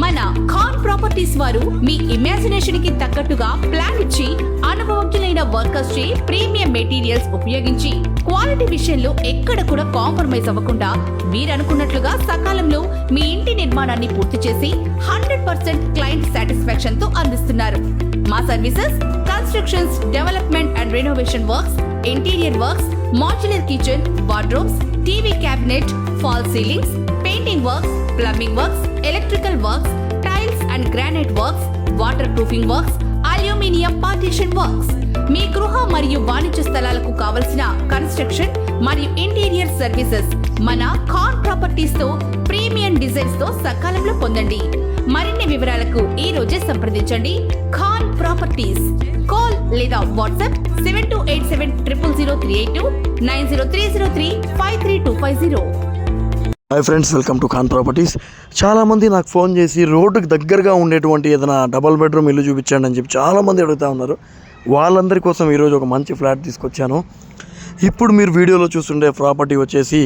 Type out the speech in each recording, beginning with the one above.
మన ఖాన్ ప్రాపర్టీస్ వారు మీ ఇమాజినేషన్ కి తగ్గట్టుగా ప్లాన్ ఇచ్చి అనుభవజ్ఞులైన వర్కర్స్ చే ప్రీమియం మెటీరియల్స్ ఉపయోగించి క్వాలిటీ విషయంలో ఎక్కడ కూడా కాంప్రమైజ్ అవ్వకుండా మీరనుకున్నట్లుగా సకాలంలో మీ ఇంటి నిర్మాణాన్ని పూర్తి చేసి 100% క్లయింట్ సాటిస్ఫాక్షన్ తో అందిస్తున్నారు. మా services constructions, development and renovation works, interior works, modular kitchen, wardrobes, TV cabinet, fall ceilings, painting works, plumbing works, electrical works, tiles and granite works, water proofing works, aluminium partition works. మీ గృహ మరియు వాణిజ్య స్థలాలకు కావలసిన construction మరియు interior services మన Khan properties తో premium designs తో సకాలంలో పొందండి. మరిన్ని వివరాలకు ఈ రోజే సంప్రదించండి. ఖాన్ ప్రాపర్టీస్. కాల్ లేదా WhatsApp 7287000382 9030353250. Hi friends, welcome to Khan properties. చాలామంది నాకు ఫోన్ చేసి రోడ్డుకి దగ్గరగా ఉండేటువంటి ఏదైనా డబల్ బెడ్రూమ్ ఇల్లు చూపించండి అని చెప్పి చాలామంది అడుగుతూ ఉన్నారు. వాళ్ళందరి కోసం ఈరోజు ఒక మంచి ఫ్లాట్ తీసుకొచ్చాను. ఇప్పుడు మీరు వీడియోలో చూస్తుండే ప్రాపర్టీ వచ్చేసి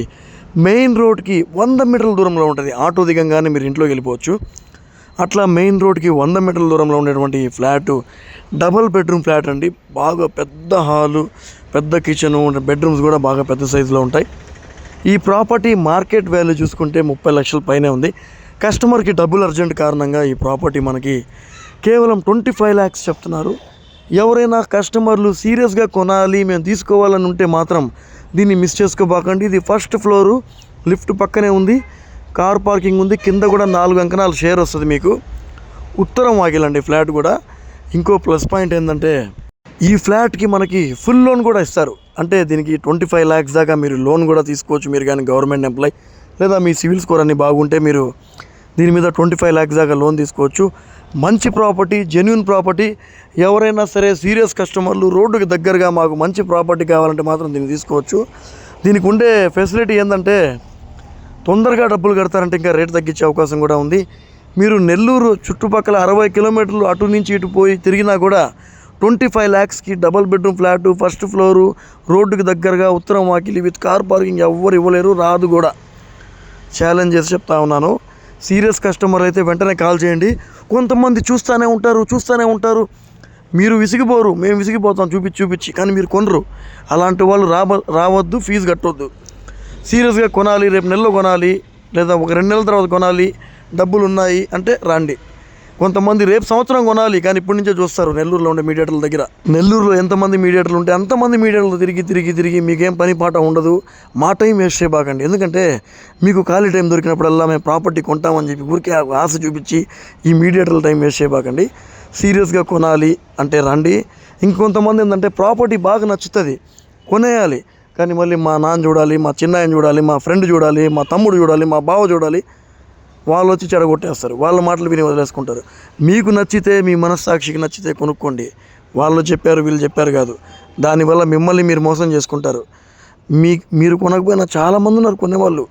మెయిన్ రోడ్కి 100 మీటర్ల దూరంలో ఉంటుంది. ఆటో దిగంగానే మీరు ఇంట్లోకి వెళ్ళిపోవచ్చు. అట్లా మెయిన్ రోడ్కి 100 మీటర్ల దూరంలో ఉండేటువంటి ఈ ఫ్లాటు డబల్ బెడ్రూమ్ ఫ్లాట్ అండి. బాగా పెద్ద హాలు, పెద్ద కిచెను, బెడ్రూమ్స్ కూడా బాగా పెద్ద సైజులో ఉంటాయి. ఈ ప్రాపర్టీ మార్కెట్ వాల్యూ చూసుకుంటే 30 లక్షల పైనే ఉంది. కస్టమర్కి డబ్బులు అర్జెంట్ కారణంగా ఈ ప్రాపర్టీ మనకి కేవలం 25 lakhs చెప్తున్నారు. ఎవరైనా కస్టమర్లు సీరియస్గా కొనాలి, మేము తీసుకోవాలని ఉంటే మాత్రం దీన్ని మిస్ చేసుకోబాకండి. ఇది ఫస్ట్ ఫ్లోరు, లిఫ్ట్ పక్కనే ఉంది, కార్ పార్కింగ్ ఉంది, కింద కూడా 4 అంకణాలు షేర్ వస్తుంది మీకు. ఉత్తరం వాకిలండి ఫ్లాట్ కూడా. ఇంకో ప్లస్ పాయింట్ ఏంటంటే ఈ ఫ్లాట్కి మనకి ఫుల్ లోన్ కూడా ఇస్తారు. అంటే దీనికి 25 lakhs దాకా మీరు లోన్ కూడా తీసుకోవచ్చు. మీరు కానీ గవర్నమెంట్ ఎంప్లాయ్ లేదా మీ సివిల్ స్కోర్ అన్ని బాగుంటే మీరు దీని మీద 25 lakhs దాకా లోన్ తీసుకోవచ్చు. మంచి ప్రాపర్టీ, జెన్యూన్ ప్రాపర్టీ. ఎవరైనా సరే సీరియస్ కస్టమర్లు రోడ్డుకి దగ్గరగా మాకు మంచి ప్రాపర్టీ కావాలంటే మాత్రం దీన్ని తీసుకోవచ్చు. దీనికి ఉండే ఫెసిలిటీ ఏంటంటే తొందరగా డబ్బులు కడతారంటే ఇంకా రేటు తగ్గించే అవకాశం కూడా ఉంది. మీరు నెల్లూరు చుట్టుపక్కల 60 కిలోమీటర్లు అటు నుంచి ఇటు పోయి తిరిగినా కూడా 25 lakhsకి double bedroom flat, first floor, రోడ్డుకి దగ్గరగా, ఉత్తరం వాకిలి, విత్ కార్ పార్కింగ్ ఎవ్వరు ఇవ్వలేరు, రాదు కూడా. ఛాలెంజ్ చేసి చెప్తా ఉన్నాను. సీరియస్ కస్టమర్ అయితే వెంటనే కాల్ చేయండి. కొంతమంది చూస్తూనే ఉంటారు. మీరు విసిగిపోరు, మేము విసిగిపోతాం చూపించి, కానీ మీరు కొనరు. అలాంటి వాళ్ళు రావద్దు, ఫీజు కట్టొద్దు. సీరియస్గా కొనాలి, రేపు నెలలో కొనాలి లేదా ఒక 2 నెలల తర్వాత కొనాలి, డబ్బులు ఉన్నాయి అంటే రండి. కొంతమంది రేపు సంవత్సరం కొనాలి, కానీ ఇప్పటి నుంచే చూస్తారు నెల్లూరులో ఉండే మీడియేటర్ల దగ్గర. నెల్లూరులో ఎంతమంది మీడియేటర్లు ఉంటే అంతమంది మీడియేటర్లు తిరిగి మీకేం పని పాట ఉండదు. మా టైం వేస్ట్ చేయబాకండి. ఎందుకంటే మీకు ఖాళీ టైం దొరికినప్పుడల్లా మేము ప్రాపర్టీ కొంటామని చెప్పి ఊరికే ఆశ చూపించి ఈ మీడియేటర్ల టైం వేస్ట్ చేయబాకండి. సీరియస్గా కొనాలి అంటే రండి. ఇంకొంతమంది ఏంటంటే ప్రాపర్టీ బాగా నచ్చుతుంది, కొనేయాలి, కానీ మళ్ళీ మా నాన్న చూడాలి, మా చిన్నాయన చూడాలి, మా ఫ్రెండ్ చూడాలి, మా తమ్ముడు చూడాలి, మా బావ చూడాలి. వాళ్ళు వచ్చి చెడగొట్టేస్తారు, వాళ్ళ మాటలు విని వదిలేసుకుంటారు. మీకు నచ్చితే, మీ మనస్సాక్షికి నచ్చితే కొనుక్కోండి. వాళ్ళు చెప్పారు వీళ్ళు చెప్పారు కాదు. దానివల్ల మిమ్మల్ని మీరు మోసం చేసుకుంటారు. మీరు కొనకపోయినా చాలామంది ఉన్నారు కొనేవాళ్ళు.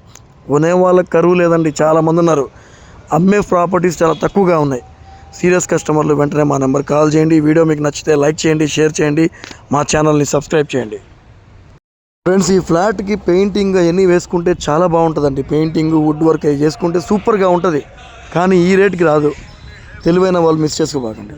కొనేవాళ్ళకి కరువు లేదండి, చాలామంది ఉన్నారు. అమ్మే ప్రాపర్టీస్ చాలా తక్కువగా ఉన్నాయి. సీరియస్ కస్టమర్లు వెంటనే మా నెంబర్ కాల్ చేయండి. వీడియో మీకు నచ్చితే లైక్ చేయండి, షేర్ చేయండి, మా ఛానల్ని సబ్స్క్రైబ్ చేయండి. ఫ్రెండ్స్, ఈ ఫ్లాట్కి పెయింటింగ్ అవన్నీ వేసుకుంటే చాలా బాగుంటుందండి. పెయింటింగ్, వుడ్ వర్క్ అవి చేసుకుంటే సూపర్గా ఉంటుంది. కానీ ఈ రేట్కి రాదు. తెలివైన వాళ్ళు మిస్ చేసుకోబాకండి.